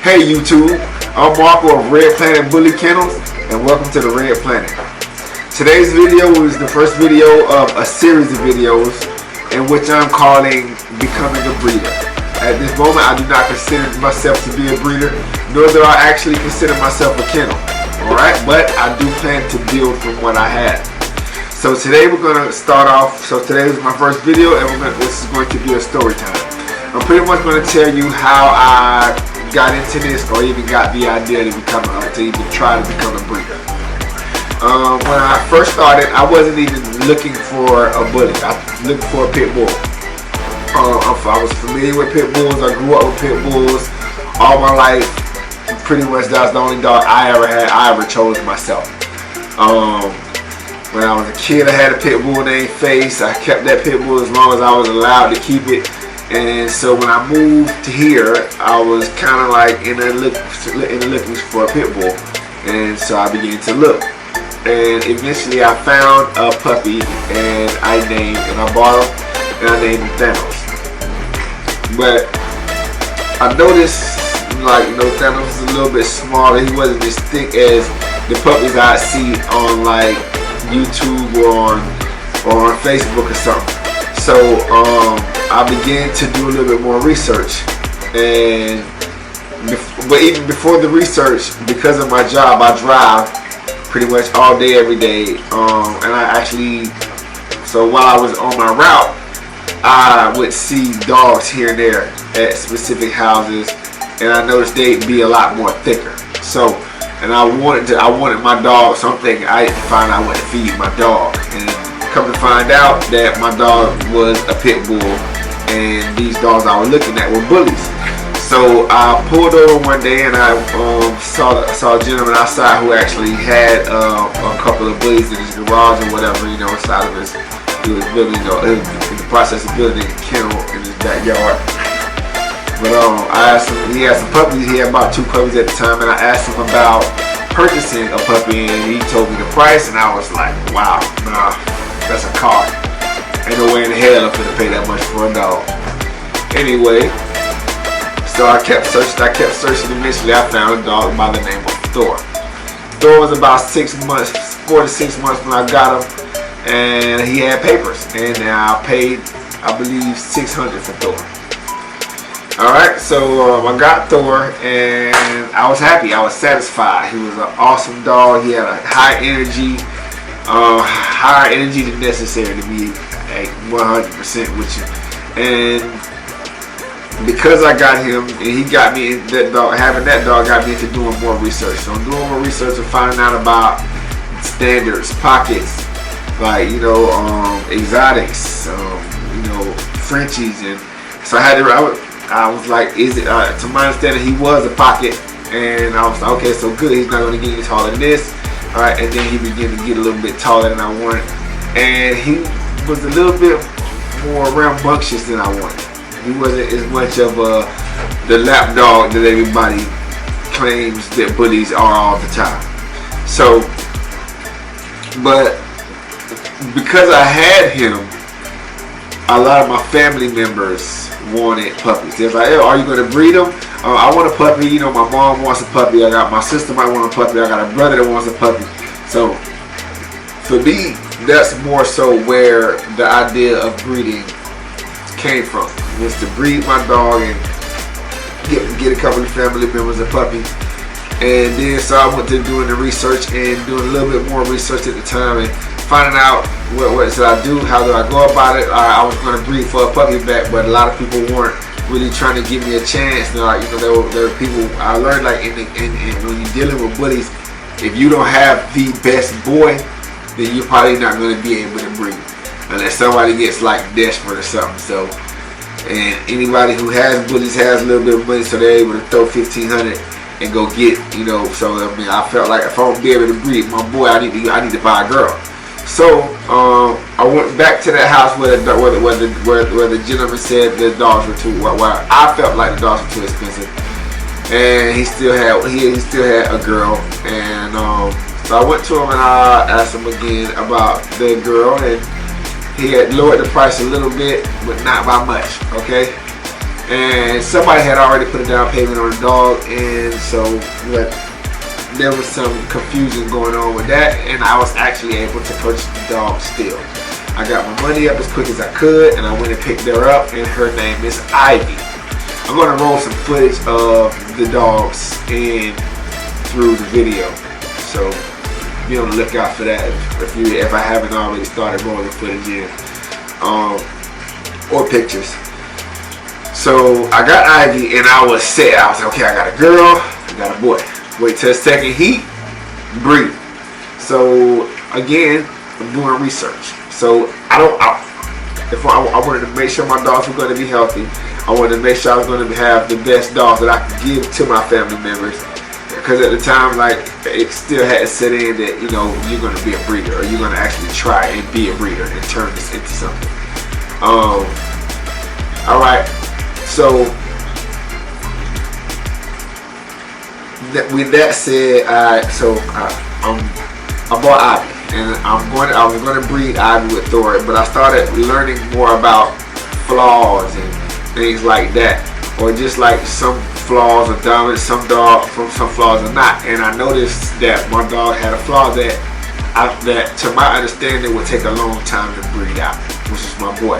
Hey YouTube, I'm Marco of Red Planet Bully Kennels, and welcome to the Red Planet. Today's video is the first video of a series of videos in which I'm calling Becoming a Breeder. At this moment, I do not consider myself to be a breeder, nor do I actually consider myself a kennel. Alright, but I do plan to build from what I have. So today we're going to start off, today is my first video, and this is going to be a story time. I'm pretty much going to tell you how I got into this, or even got the idea to even try to become a breeder. When I first started, I wasn't even looking for a bully. I was looking for a pit bull. I was familiar with pit bulls. I grew up with pit bulls all my life. Pretty much that was the only dog I ever had. I ever chose myself. When I was a kid, I had a pit bull named Face. I kept that pit bull as long as I was allowed to keep it. And so when I moved to here, I was kind of like in the looking for a pit bull. And so I began to look. And eventually I found a puppy, and I bought him, and I named him Thanos. But I noticed, Thanos was a little bit smaller. He wasn't as thick as the puppies I see on like YouTube or on Facebook or something. So I began to do a little bit more research, but even before the research, because of my job, I drive pretty much all day, every day, and so while I was on my route, I would see dogs here and there at specific houses, and I noticed they'd be a lot more thicker. So, and I wanted my dog something. I found out what to feed my dog, and come to find out that my dog was a pit bull, and these dogs I was looking at were bullies. So I pulled over one day, and I saw a gentleman outside who actually had a couple of bullies in his garage or whatever, inside of he was building, he was in the process of building a kennel in his backyard. But I asked him, he had some puppies. He had about 2 puppies at the time, and I asked him about purchasing a puppy, and he told me the price, and I was like, wow, nah. That's a car. Ain't no way in hell I'm gonna pay that much for a dog. Anyway, so I kept searching. Eventually I found a dog by the name of Thor. Thor was about 4 to 6 months when I got him, and he had papers. And I paid, I believe, $600 for Thor. Alright, so I got Thor, and I was happy. I was satisfied. He was an awesome dog. He had a high energy. Higher energy than necessary to be at 100% with you. And because I got him, and he got me, having that dog got me into doing more research. So I'm doing more research and finding out about standards, pockets, like exotics, Frenchies, and so I was like, is it? To my understanding, he was a pocket, and I was like, okay, so good. He's not going to get any taller than this. Alright, and then he began to get a little bit taller than I wanted, and he was a little bit more rambunctious than I wanted. He wasn't as much of the lap dog that everybody claims that bullies are all the time. So, but because I had him, a lot of my family members wanted puppies. They're like, hey, are you going to breed them? I want a puppy. My mom wants a puppy. I got my sister might want a puppy. I got a brother that wants a puppy. So for me, that's more so where the idea of breeding came from. Was to breed my dog and get a couple of family members a puppy. And then so I went to doing the research and doing a little bit more research at the time and finding out what should I do, how do I go about it. I was going to breed for a puppy back, but a lot of people weren't really trying to give me a chance. There were people. I learned when you're dealing with bullies, if you don't have the best boy, then you're probably not going to be able to breed unless somebody gets like desperate or something. So, and anybody who has bullies has a little bit of money, so they're able to throw $1,500 and go get, So I felt like if I want to be able to breed my boy, I need to buy a girl. So I went back to that house where the gentleman said the dogs were too. Where I felt like the dogs were too expensive, and he still had a girl. And so I went to him and I asked him again about the girl, and he had lowered the price a little bit, but not by much. Okay, and somebody had already put a down payment on the dog, and so there was some confusion going on with that, and I was actually able to purchase the dog still. I got my money up as quick as I could, and I went and picked her up, and her name is Ivy. I'm going to roll some footage of the dogs in through the video, so be on the lookout for that if I haven't already started rolling footage in, or pictures. So I got Ivy, and I was set. I was like, okay, I got a girl, I got a boy. Wait till the second heat, breed. So again, I'm doing research. So I wanted to make sure my dogs were going to be healthy. I wanted to make sure I was going to have the best dogs that I could give to my family members. Because at the time, like, it still had to set in that, you know, you're going to be a breeder, or you're going to actually try and be a breeder and turn this into something. All right. So with that said, I bought Ivy, and I was going to breed Ivy with Thor, but I started learning more about flaws and things like that, or just like some flaws are dominant, some flaws are not. And I noticed that my dog had a flaw that to my understanding would take a long time to breed out, which is my boy.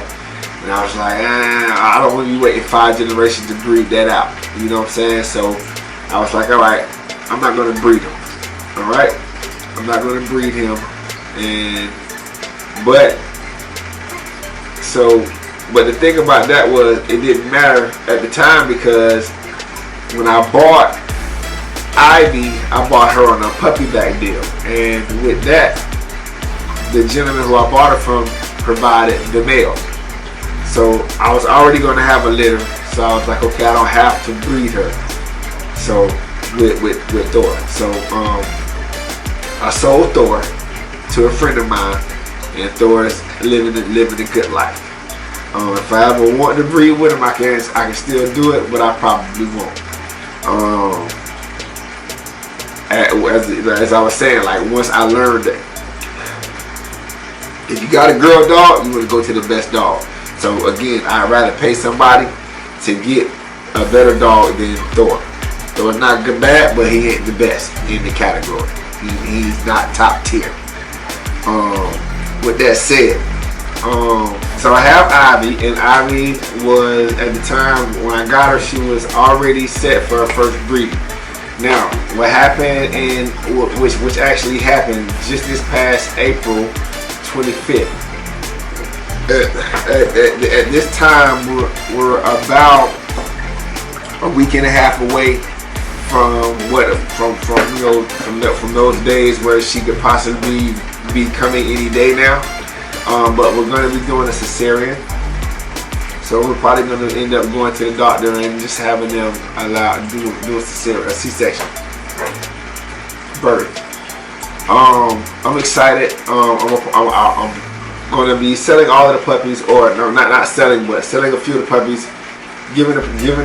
And I was like, I don't want to be waiting 5 generations to breed that out. You know what I'm saying? So I was like, all right, I'm not going to breed him. All right, I'm not going to breed him. But the thing about that was, it didn't matter at the time, because when I bought Ivy, I bought her on a puppy back deal, and with that, the gentleman who I bought her from provided the male. So I was already going to have a litter, so I was like, okay, I don't have to breed her. So with Thor, so I sold Thor to a friend of mine, and Thor is living a good life. If I ever want to breed with him, I can still do it, but I probably won't. As I was saying, like, once I learned that if you got a girl dog, you want to go to the best dog. So again, I'd rather pay somebody to get a better dog than Thor. Thor's not good bad, but he ain't the best in the category. He's not top tier. With that said, so I have Ivy, and Ivy was, at the time when I got her, she was already set for her first breed. Now, what happened, and which actually happened just this past April 25th. At this time, we're about a week and a half away from those days where she could possibly be coming any day now. But we're going to be doing a cesarean, so we're probably going to end up going to the doctor and just having them do a C-section birth. I'm excited. I'm going to be selling all of the puppies, or no, not selling, but selling a few of the puppies, giving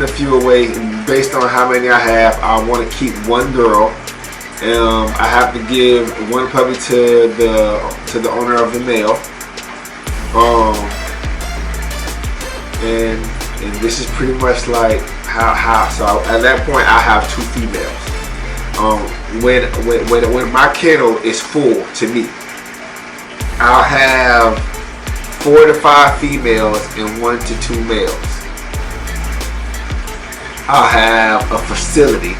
a few away. And based on how many I have, I want to keep one girl. I have to give one puppy to the owner of the male. And this is pretty much like how. So at that point, I have 2 females. When my kennel is full to me, I'll have 4 to 5 females and 1 to 2 males. I'll have a facility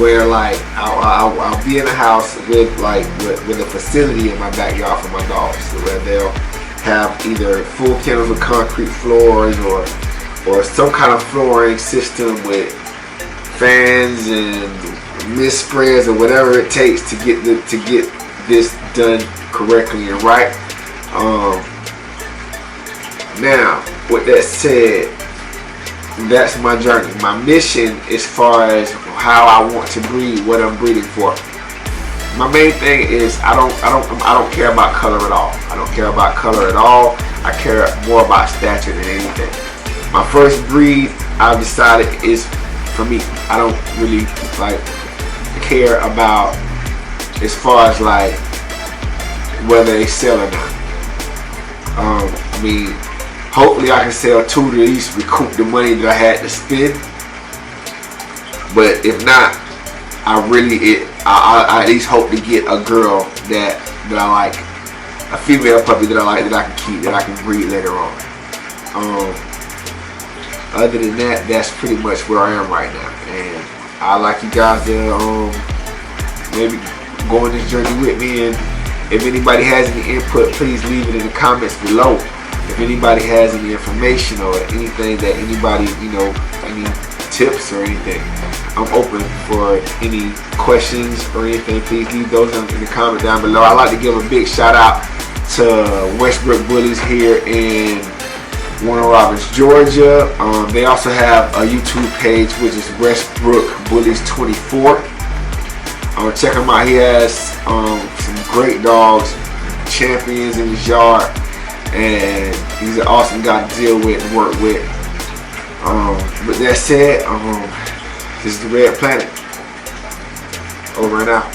where, like, I'll be in a house with a facility in my backyard for my dogs, so where they'll have either full kennels with concrete floors, or some kind of flooring system with fans and mist spreads, or whatever it takes to get this done correctly and right. Now, with that said, that's my journey. My mission, as far as how I want to breed, what I'm breeding for. My main thing is I don't care about color at all. I don't care about color at all. I care more about stature than anything. My first breed I've decided is for me. I don't really care about as far as whether they sell or not. Hopefully I can sell 2 to at least recoup the money that I had to spend. But if not, I at least hope to get a girl that I like, a female puppy that I like, that I can keep, that I can breed later on. Other than that, that's pretty much where I am right now, and I'd like you guys to maybe go on this journey with me. And if anybody has any input, please leave it in the comments below. If anybody has any information or anything that anybody, any tips or anything, I'm open for any questions or anything. Please leave those in the comment down below. I'd like to give a big shout out to Westbrook Bullies here in Warner Robins, Georgia. They also have a YouTube page, which is Westbrook Bullies 24. Check him out. He has some great dogs, champions in his yard, and he's an awesome guy to deal with and work with. With that said, this is the Red Planet. Over and out.